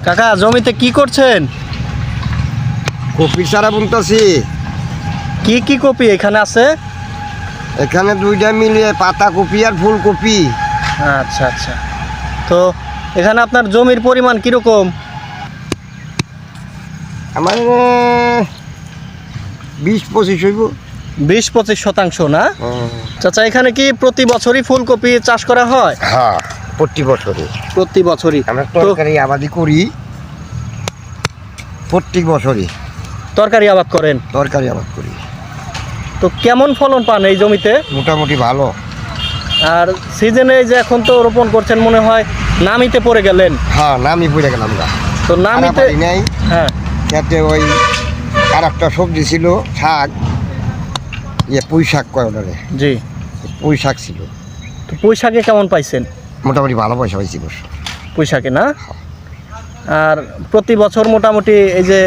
কাকা জমিতে কি করছেন? কপি চারা বুনতেছি। কি কি কপি এখানে আছে? এখানে দুইটা মিলিয়ে পাতা কপি আর ফুলকপি। আচ্ছা আচ্ছা, তো এখানে আপনার জমির পরিমাণ কিরকম? আমার 20-25 হইব। 20-25 শতাংশ না চাচা? এখানে কি প্রতি বছরই ফুলকপি চাষ করা হয়? হ্যাঁ, প্রতি বছরই। প্রতি বছরই আমরা তরকারি আবাদি করি, প্রত্যেক বছরই তরকারি আবাদ করেন? তরকারি আবাদ করি। তো কেমন ফলন পান এই জমিতে? মোটামুটি ভালো। আর সিজনে যে এখন তো রোপণ করছেন মনে হয় নামিতে পড়ে গেলেন। হ্যাঁ, নামি পড়ে গেলাম গা। তো নামিতে নেই। হ্যাঁ, খেতে ওই আর একটা সবজি ছিল, শাক, পুঁই শাক কয় ওটারে। জি, পুঁই শাক ছিল। তো পুঁই শাকে কেমন পাইছেন? মোটামুটি ভালো পয়সা হয়েছে বছর। পুঁই শাকে না? আর প্রতি বছর মোটামুটি এই যে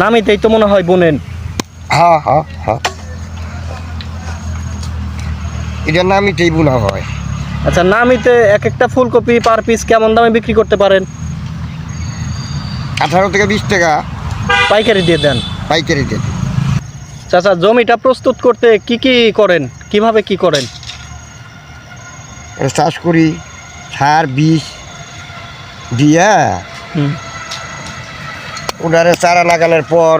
নামিতেই তো মনে হয় বোনেন? হ্যাঁ হ্যাঁ হ্যাঁ, এটা নামিতেই বোনা হয়। আচ্ছা, নামিতে এক একটা ফুলকপি পার পিস কেমন দামে বিক্রি করতে পারেন? 18 থেকে 20 টাকা পাইকারি দিয়ে দেন? পাইকারি দিয়ে দিই। চাচা জমিটা প্রস্তুত করতে কি কি করেন, কিভাবে কি করেন? চাষ করি, সার বীজ দিয়া ওনারে চারা লাগানোর পর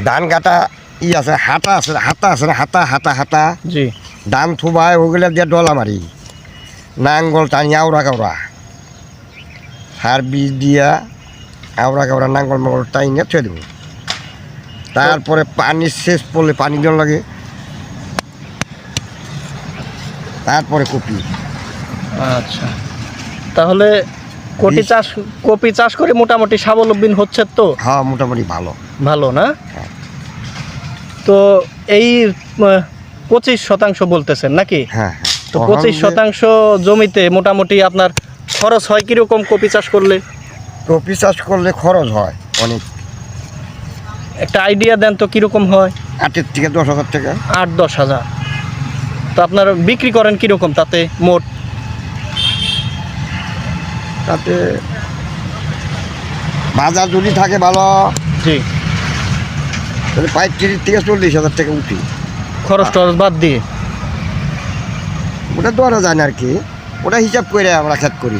ধান কাটা আছে, হাতা আছে, হাতা আছে না, হাতা হাতা হাতা জি, ধান থুবাই ওগুলো দিয়ে ডলা মারি, নাঙ্গল টানি আওড়া কাউড়া, সার বীজ দিয়া আওড়া কাউড়া নাঙ্গল মাঙ্গল টাইনে থুয়ে দেবো। তারপরে পানি শেষ পড়লে পানি দেওয়া লাগে, তারপরে কপি। আচ্ছা, তাহলে কপি চাষ করে মোটামুটি স্বাবলম্বী হচ্ছে তো? হ্যাঁ, মোটামুটি ভালো। ভালো না? হ্যাঁ। তো এই 25% বলতেছেন নাকি? হ্যাঁ, তো 25% জমিতে মোটামুটি আপনার খরচ হয় কিরকম কপি চাষ করলে? কপি চাষ করলে খরচ হয় অনেক। একটা আইডিয়া দেন তো কিরকম হয়? 8 থেকে 10,000 টাকা। 8-10 হাজার। তো আপনার বিক্রি করেন কিরকম তাতে মোট? তাতে বাজার যদি থাকে ভালো, জি, তাহলে 35 থেকে 40,000 টাকা উঠি, খরচ টরচ বাদ দিয়ে। ওটা ধরা যায় না আর কি, ওটা হিসাব করে আমরা খেত করি।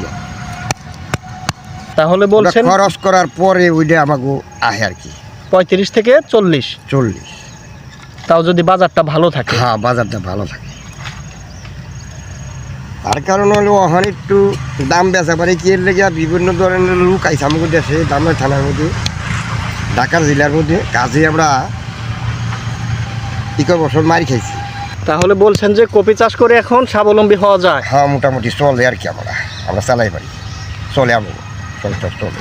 তাহলে বলছেন খরচ করার পরে ওইটা আমাকে আহে আর কি 35 থেকে 40। তাও যদি বাজারটা ভালো থাকে। হ্যাঁ, বাজারটা ভালো থাকে। তার কারণ হলো ওখানে একটু দাম বেচা পারে কি এর লেগে বিভিন্ন ধরনের লোক আইসা আমাকে দেশে দামের থানার মধ্যে, ঢাকার জেলার মধ্যে কাজে আমরা বছর মারি খাইছি। তাহলে বলছেন যে কপি চাষ করে এখন স্বাবলম্বী হওয়া যায়? হ্যাঁ, মোটামুটি চলে আর কি, আমরা চালাই পারি, চলে চলে।